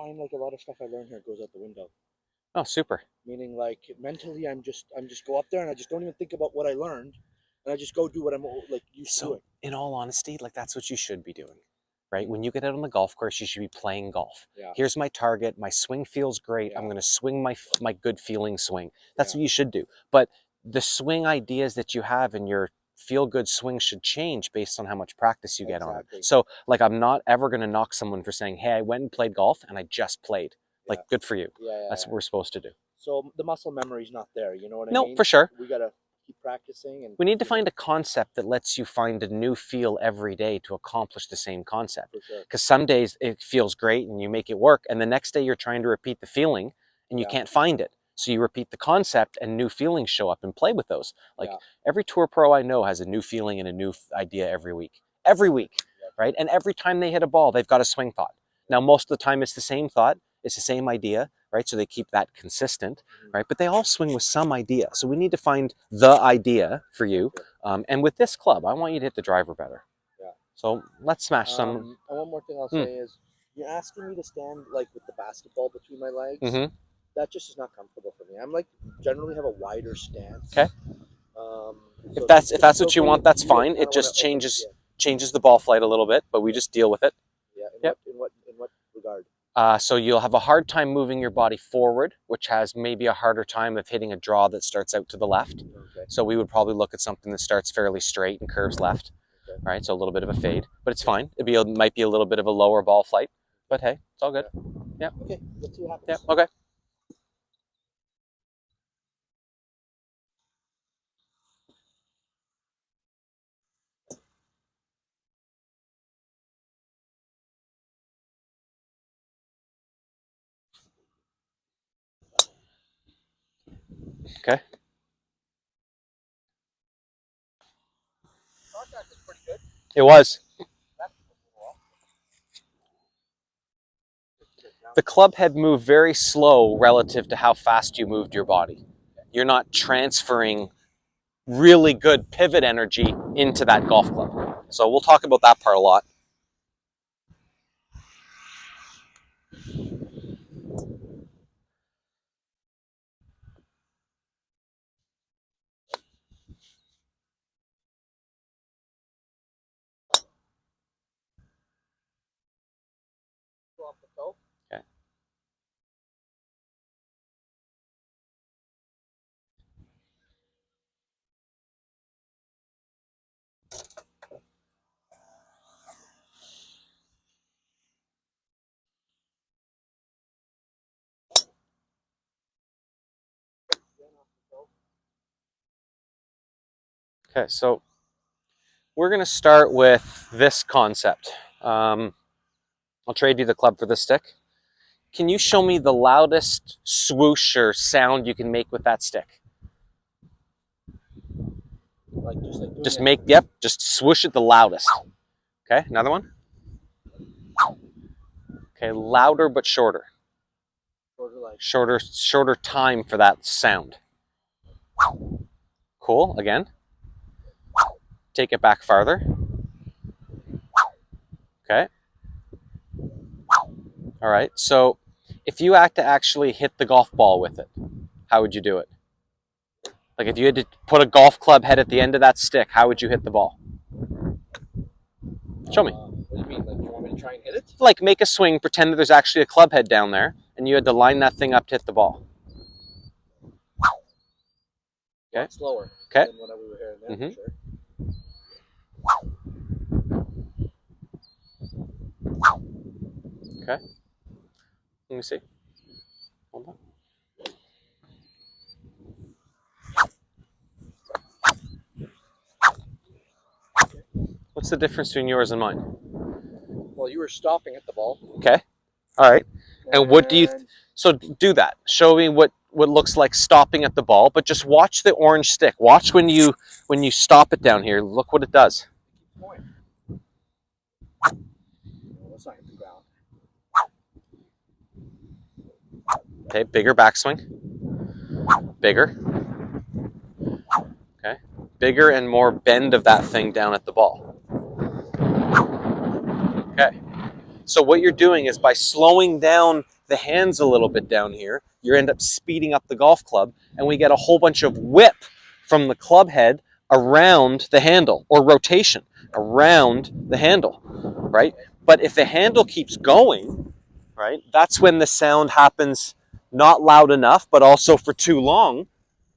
find like a lot of stuff I learned here goes out the window. Oh, super. Meaning like mentally, I'm just go up there and I just don't even think about what I learned, and I just go do what I'm like used to doing. In all honesty, like that's what you should be doing, right? When you get out on the golf course, you should be playing golf. Yeah. Here's my target. My swing feels great. Yeah. I'm going to swing my good feeling swing. That's what you should do. But the swing ideas that you have in your feel good swing should change based on how much practice you get on it. So like, I'm not ever going to knock someone for saying, hey, I went and played golf and I just played. Like, good for you. That's what we're supposed to do. So the muscle memory's not there, you know what I mean? No, for sure. We gotta keep practicing, and we need to find a concept that lets you find a new feel every day to accomplish the same concept. for sure. Because some days it feels great and you make it work, and the next day you're trying to repeat the feeling and you can't find it. So you repeat the concept and new feelings show up, and play with those. Like every tour pro I know has a new feeling and a new idea every week. Every week, right? And every time they hit a ball, they've got a swing thought. Now, most of the time it's the same thought, it's the same idea, right? So they keep that consistent, right? But they all swing with some idea. So we need to find the idea for you. And with this club, I want you to hit the driver better. Yeah. So let's smash some. And one more thing I'll say is, you're asking me to stand like with the basketball between my legs. That just is not comfortable for me. I'm like generally have a wider stance. Okay. So if that's what you want, that's fine. It just changes the ball flight a little bit, but we just deal with it. Yeah. In what regard? So you'll have a hard time moving your body forward, which has maybe a harder time of hitting a draw that starts out to the left. Okay. So we would probably look at something that starts fairly straight and curves left. Okay. Right, so a little bit of a fade, but it's fine. It might be a little bit of a lower ball flight, but hey, it's all good. Yeah. Okay, let's see what happens. Yeah, okay. Okay. It was. The club head moved very slow relative to how fast you moved your body. You're not transferring really good pivot energy into that golf club. So we'll talk about that part a lot. Okay. Okay, so we're going to start with this concept. I'll trade you the club for the stick. Can you show me the loudest swoosh or sound you can make with that stick? Just swoosh it the loudest. Okay, another one. Okay, louder but shorter. Shorter time for that sound. Cool, again. Take it back farther. Okay. All right, so if you had to actually hit the golf ball with it, how would you do it? Like if you had to put a golf club head at the end of that stick, how would you hit the ball? Show me. What do you mean? Like you want me to try and hit it? Like make a swing, pretend that there's actually a club head down there, and you had to line that thing up to hit the ball. Okay. Slower. Okay. Than when we were here and there, for sure. Okay. Let me see. Hold on. What's the difference between yours and mine? Well, you were stopping at the ball. Okay. All right. And what do you... So do that. Show me what looks like stopping at the ball, but just watch the orange stick. Watch when you stop it down here. Look what it does. Okay, bigger backswing. Bigger. Okay. Bigger and more bend of that thing down at the ball. Okay. So what you're doing is by slowing down the hands a little bit down here, you end up speeding up the golf club, and we get a whole bunch of whip from the club head around the handle, or rotation around the handle, right? But if the handle keeps going, right, that's when the sound happens not loud enough, but also for too long,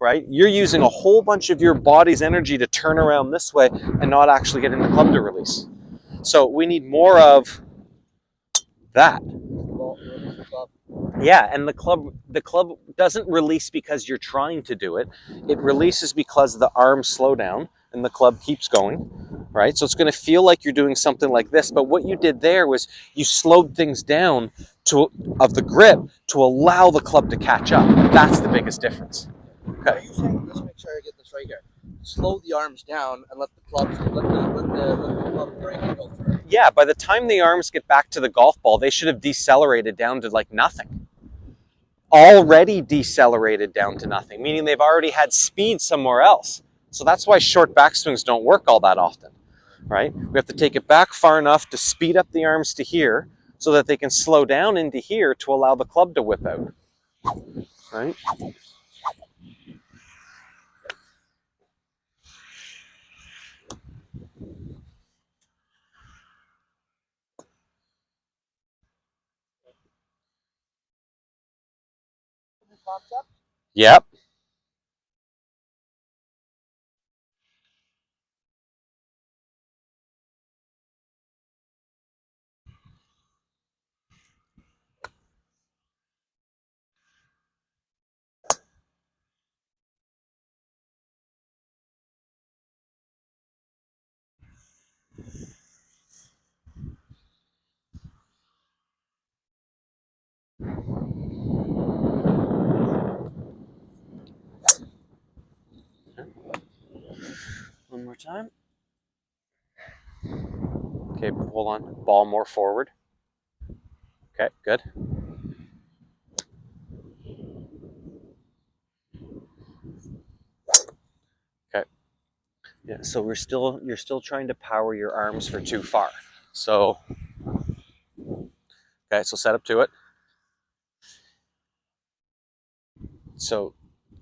right? You're using a whole bunch of your body's energy to turn around this way and not actually getting the club to release. So we need more of that. Yeah, and the club doesn't release because you're trying to do it. It releases because the arms slow down and the club keeps going, right? So it's going to feel like you're doing something like this, but what you did there was you slowed things down of the grip to allow the club to catch up. That's the biggest difference. Okay. Are you saying, let's make sure I get this right here. Slow the arms down and let the club break and go through. Yeah, by the time the arms get back to the golf ball, they should have decelerated down to like nothing. Already decelerated down to nothing, meaning they've already had speed somewhere else. So that's why short backswings don't work all that often, right? We have to take it back far enough to speed up the arms to here so that they can slow down into here to allow the club to whip out, right? Yep. One more time. Okay, hold on. Ball more forward. Okay, good. Okay. Yeah, so you're still trying to power your arms for too far. So, okay, so set up to it. So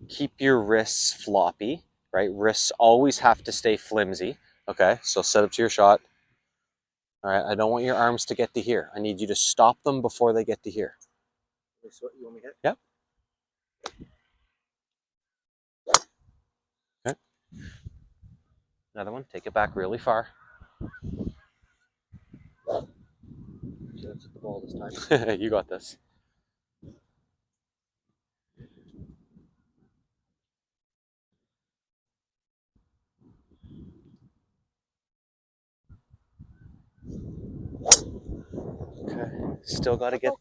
keep your wrists floppy, right? Wrists always have to stay flimsy. Okay, so set up to your shot. All right, I don't want your arms to get to here. I need you to stop them before they get to here. That's what you want me to hit? Yep. Okay. Another one. Take it back really far. Okay, let's hit the ball this time. You got this. Okay. Still got to get,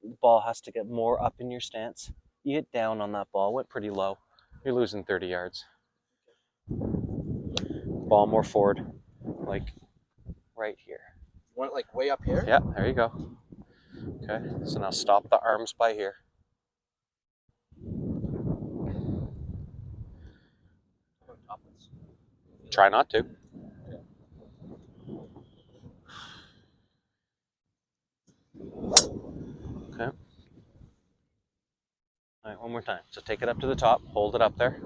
the ball has to get more up in your stance. You hit down on that ball, went pretty low. You're losing 30 yards. Ball more forward, like right here. You want it like way up here? Yeah, there you go. Okay, so now stop the arms by here. Try not to. Okay. All right, one more time. So take it up to the top, hold it up there.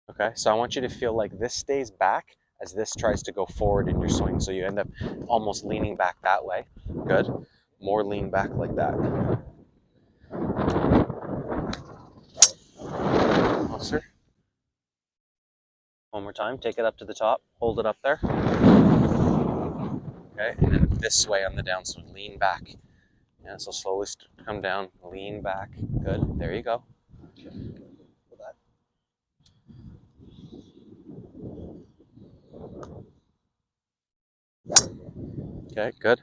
Okay, so I want you to feel like this stays back as this tries to go forward in your swing. So you end up almost leaning back that way. Good. More lean back like that. Closer. One more time. Take it up to the top, hold it up there. Okay, and then this way on the downswing, lean back. Yeah, so slowly come down, lean back. Good. There you go. Okay, good.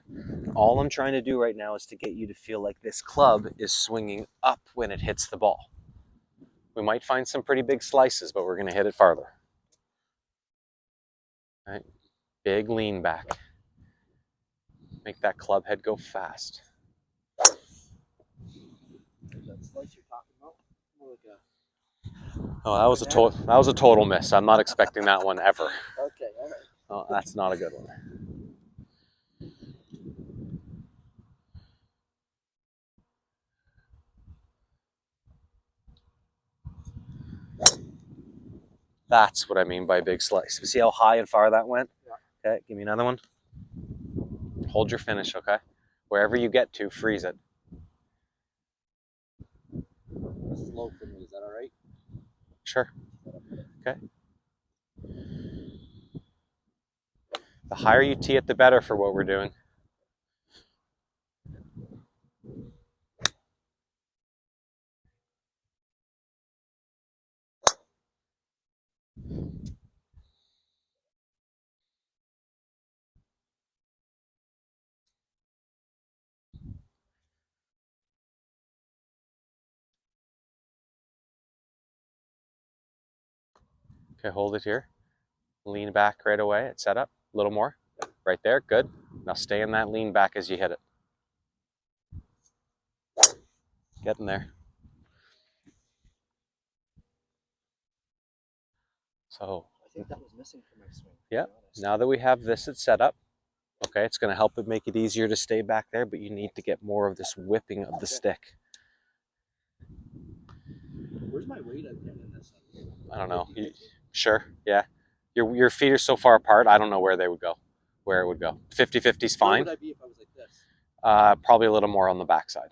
All I'm trying to do right now is to get you to feel like this club is swinging up when it hits the ball. We might find some pretty big slices, but we're going to hit it farther. All right, big lean back. Make that club head go fast. That slice you're talking about? Oh, that was a total miss. I'm not expecting that one ever. Okay, all right. Oh, that's not a good one. That's what I mean by big slice. See how high and far that went? Yeah. Okay, give me another one. Hold your finish, okay? Wherever you get to, freeze it. Slow for me, is that all right? Sure. Okay. The higher you tee it, the better for what we're doing. Okay, hold it here. Lean back right away. It's set up. A little more. Right there. Good. Now stay in that lean back as you hit it. Get in there. So, I think that was missing from my swing. yeah. Now that we have this, it's set up. Okay, it's going to help it make it easier to stay back there, but you need to get more of this whipping of the stick. Where's my weight at in this? I don't know. Sure, yeah. Your feet are so far apart, I don't know where they would go, where it would go. 50-50 is fine. Where would I be if I was like this? Probably a little more on the backside.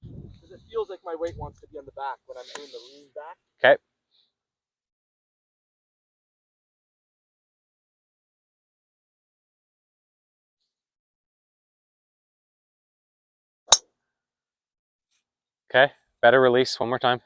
Because it feels like my weight wants to be on the back when I'm doing the lean back. Okay. Okay, better release, one more time.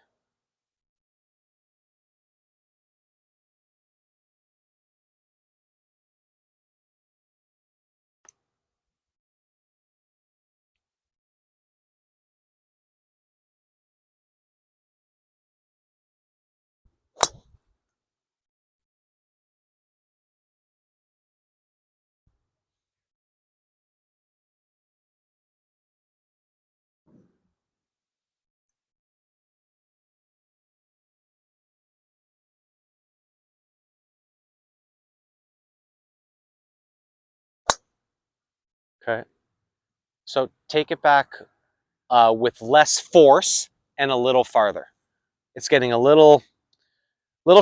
Okay. So take it back with less force and a little farther. It's getting a little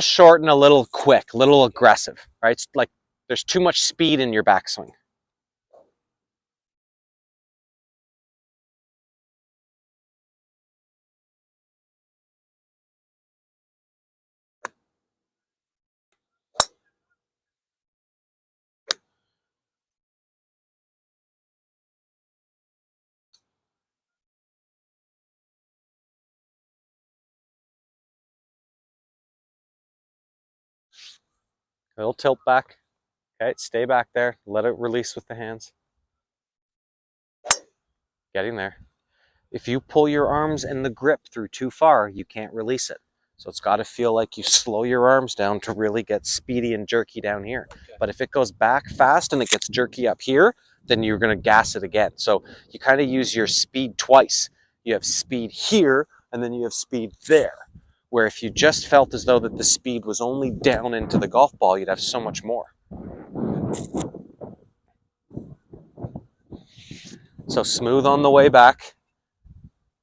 short and a little quick, a little aggressive, right? It's like there's too much speed in your backswing. A little tilt back. Okay, stay back there. Let it release with the hands. Getting there. If you pull your arms and the grip through too far, you can't release it. So it's got to feel like you slow your arms down to really get speedy and jerky down here. Okay. But if it goes back fast and it gets jerky up here, then you're going to gas it again. So you kind of use your speed twice. You have speed here, and then you have speed there. Where if you just felt as though that the speed was only down into the golf ball, you'd have so much more. So smooth on the way back.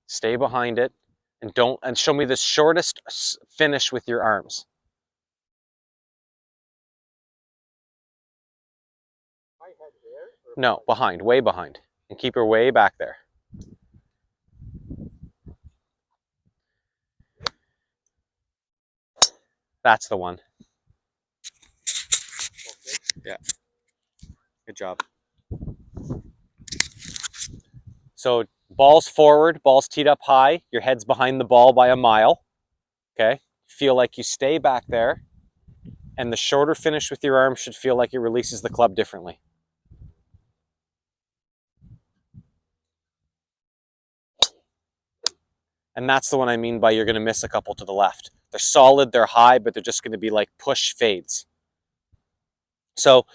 Stay behind it, and show me the shortest finish with your arms. My head there? No, behind, way behind, and keep her way back there. That's the one. Yeah. Good job. So ball's forward, ball's teed up high, your head's behind the ball by a mile. Okay? Feel like you stay back there, and the shorter finish with your arm should feel like it releases the club differently. And that's the one I mean by you're going to miss a couple to the left. They're solid, they're high, but they're just going to be like push fades. So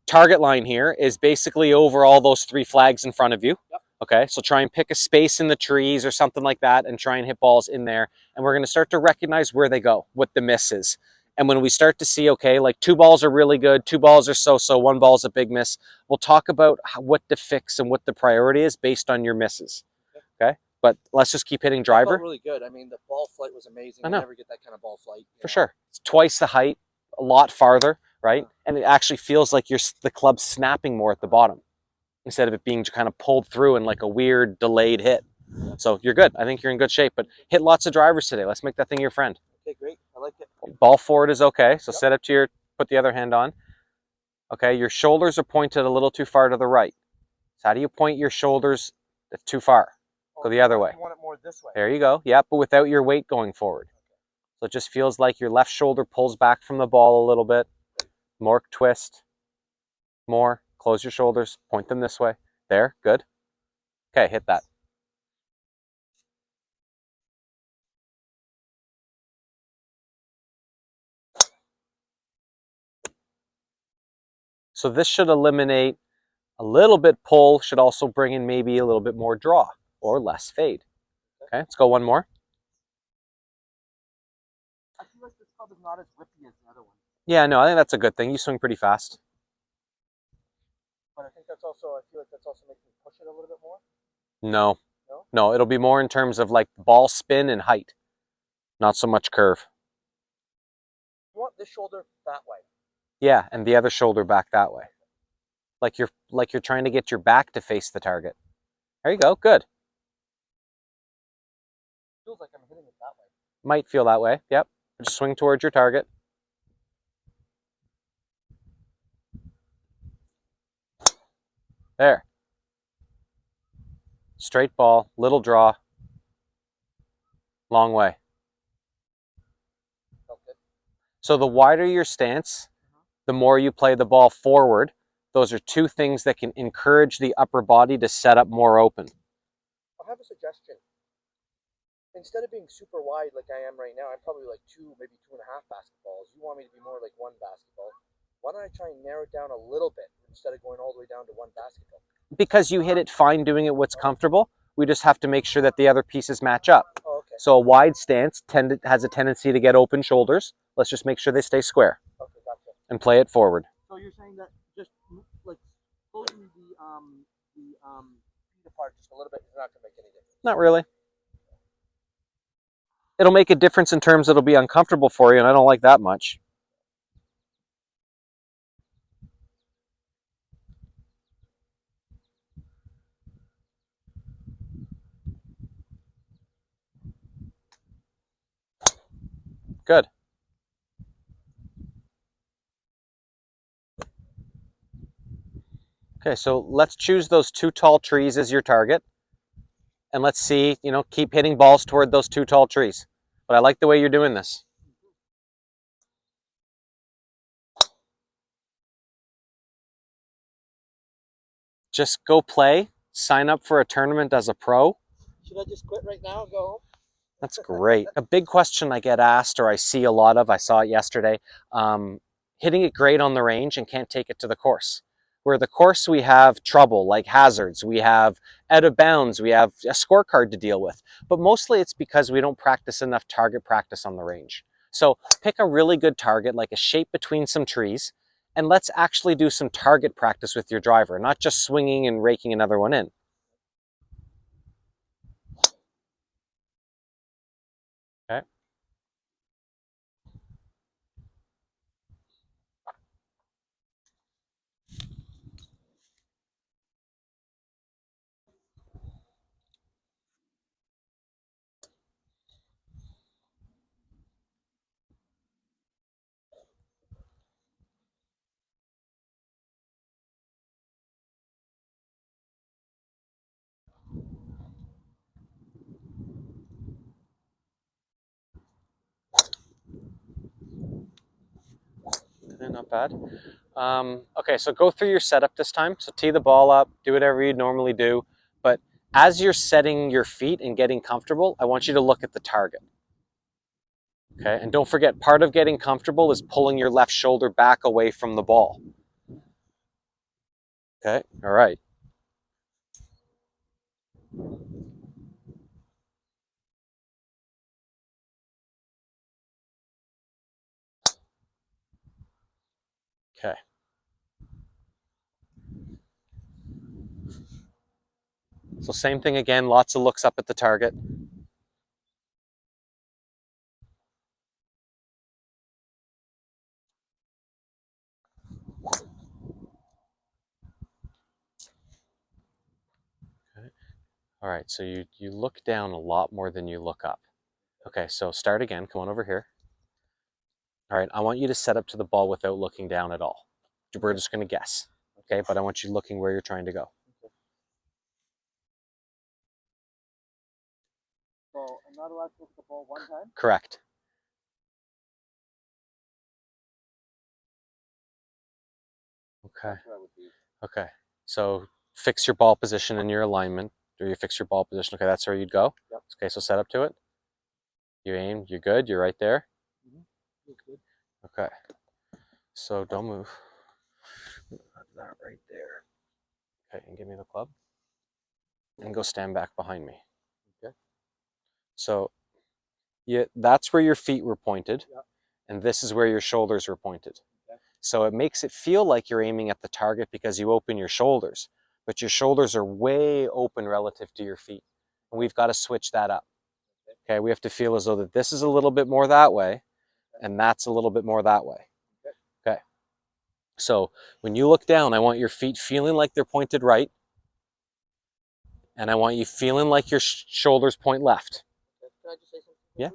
target line here is basically over all those three flags in front of you. Yep. Okay, so try and pick a space in the trees or something like that and try and hit balls in there. And we're going to start to recognize where they go, what the miss is. And when we start to see, okay, like 2 balls are really good, 2 balls are so-so, 1 ball's a big miss, we'll talk about what to fix and what the priority is based on your misses. Okay? But let's just keep hitting driver. That felt really good. I mean, the ball flight was amazing. I never get that kind of ball flight. For sure. It's twice the height, a lot farther, right? And it actually feels like the club's snapping more at the bottom instead of it being kind of pulled through in like a weird delayed hit. So you're good. I think you're in good shape. But hit lots of drivers today. Let's make that thing your friend. Okay, great. I like it. Ball forward is okay. So set up to your, put the other hand on. Okay, your shoulders are pointed a little too far to the right. So how do you point your shoulders too far? Go the other way. You want it more this way. There you go. Yeah, but without your weight going forward. So it just feels like your left shoulder pulls back from the ball a little bit. More twist. More. Close your shoulders. Point them this way. There. Good. Okay, hit that. So this should eliminate a little bit pull, should also bring in maybe a little bit more draw or less fade. Okay, let's go one more. I feel like this club is not as whippy as the other one. Yeah, no, I think that's a good thing. You swing pretty fast. But I think that's also, I feel like that's also making me push it a little bit more. No. No, it'll be more in terms of like ball spin and height, not so much curve. You want this shoulder that way. Yeah, and the other shoulder back that way. Like you're trying to get your back to face the target. There you go. Good. Feels like I'm hitting it that way. Might feel that way. Yep. Just swing towards your target. There. Straight ball, little draw. Long way. So the wider your stance, the more you play the ball forward. Those are two things that can encourage the upper body to set up more open. I have a suggestion. Instead of being super wide like I am right now, I'm probably like 2, maybe 2.5 basketballs. You want me to be more like 1 basketball. Why don't I try and narrow it down a little bit instead of going all the way down to 1 basketball? Because you hit it fine doing it what's comfortable. We just have to make sure that the other pieces match up. Oh, okay. So a wide stance has a tendency to get open shoulders. Let's just make sure they stay square. Okay, gotcha. And play it forward. So you're saying that just like closing the feet apart just a little bit is not going to make any difference? Not really. It'll make a difference in terms it'll be uncomfortable for you, and I don't like that much. Good. Okay, so let's choose those 2 tall trees as your target. And let's see, keep hitting balls toward those 2 tall trees. But I like the way you're doing this. Just go play, sign up for a tournament as a pro. Should I just quit right now and go home? That's great. A big question I get asked, or I see a lot of, I saw it yesterday, hitting it great on the range and can't take it to the course. Where the course we have trouble, like hazards, we have out of bounds, we have a scorecard to deal with. But mostly it's because we don't practice enough target practice on the range. So pick a really good target, like a shape between some trees, and let's actually do some target practice with your driver, not just swinging and raking another one in. Okay. Not bad. Okay, so go through your setup this time. So tee the ball up, do whatever you normally do. But as you're setting your feet and getting comfortable, I want you to look at the target. Okay, and don't forget, part of getting comfortable is pulling your left shoulder back away from the ball. Okay, all right. Okay. So same thing again, lots of looks up at the target. Okay. All right, so you look down a lot more than you look up. Okay, so start again, come on over here. All right, I want you to set up to the ball without looking down at all. We're just gonna guess, okay? But I want you looking where you're trying to go. So I'm not allowed to look at the ball one time? Correct. Okay. That's where I would be. Okay. So fix your ball position in your alignment, or you fix your ball position. Okay, that's where you'd go. Yep. Okay, so set up to it. You aim. You're good. You're right there. Good. Okay. So don't move. That right there. Okay, and give me the club. And go stand back behind me. Okay. So that's where your feet were pointed, Yep. and this is where your shoulders were pointed. Okay. So it makes it feel like you're aiming at the target because you open your shoulders, but your shoulders are way open relative to your feet. And we've got to switch that up. Okay, we have to feel as though that this is a little bit more that way, and that's a little bit more that way. Okay. So when you look down, I want your feet feeling like they're pointed right, and I want you feeling like your shoulders point left. Okay. Can I just say something? Yeah.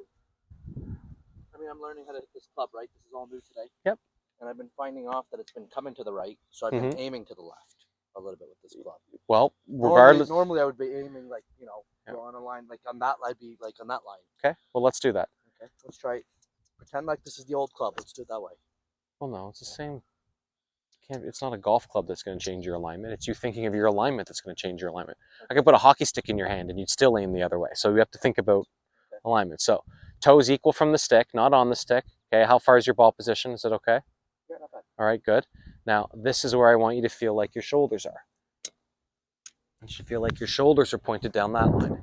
I mean, I'm learning how to hit this club, right? This is all new today. Yep. And I've been finding off that it's been coming to the right, so I've been aiming to the left a little bit with this club. Well, regardless. Normally I would be aiming like, on a line, like on that, I'd be like on that line. Okay, well, let's do that. Okay, let's try it. Pretend like this is the old club. Let's do it that way. Well, no, it's the same. It's not a golf club that's going to change your alignment. It's you thinking of your alignment that's going to change your alignment. I could put a hockey stick in your hand and you'd still aim the other way. So you have to think about alignment. So toes equal from the stick, not on the stick. Okay, how far is your ball position? Is it okay? Yeah, not bad. All right, good. Now, this is where I want you to feel like your shoulders are. You should feel like your shoulders are pointed down that line.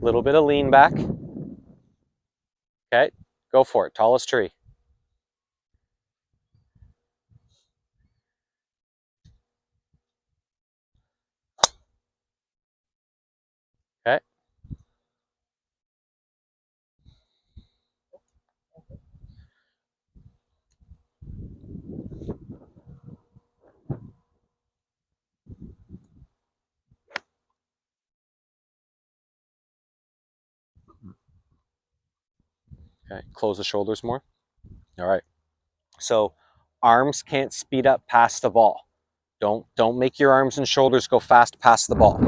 A little bit of lean back. Okay, go for it. Tallest tree. Okay. Okay, close the shoulders more. All right. So arms can't speed up past the ball. Don't make your arms and shoulders go fast past the ball.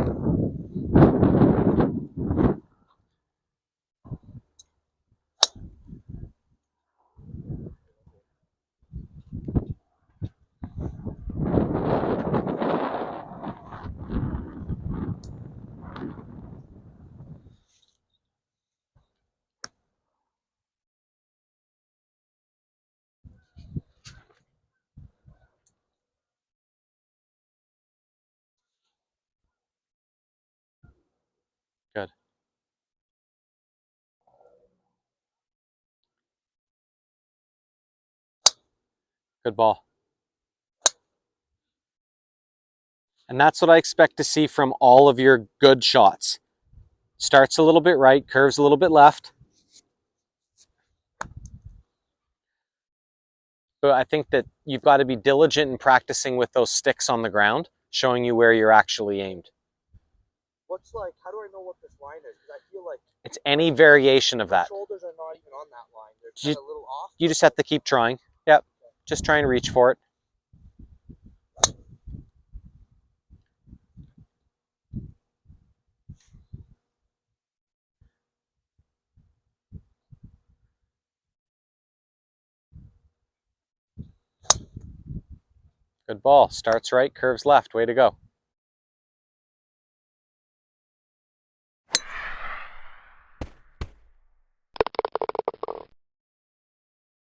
Good. Good ball. And that's what I expect to see from all of your good shots. Starts a little bit right, curves a little bit left. But I think that you've got to be diligent in practicing with those sticks on the ground, showing you where you're actually aimed. How do I know what this line is? Because I feel like it's any variation of that. Shoulders are not even on that line. They're kind of a little off. You just have to keep trying. Yep. Just try and reach for it. Good ball. Starts right, curves left. Way to go.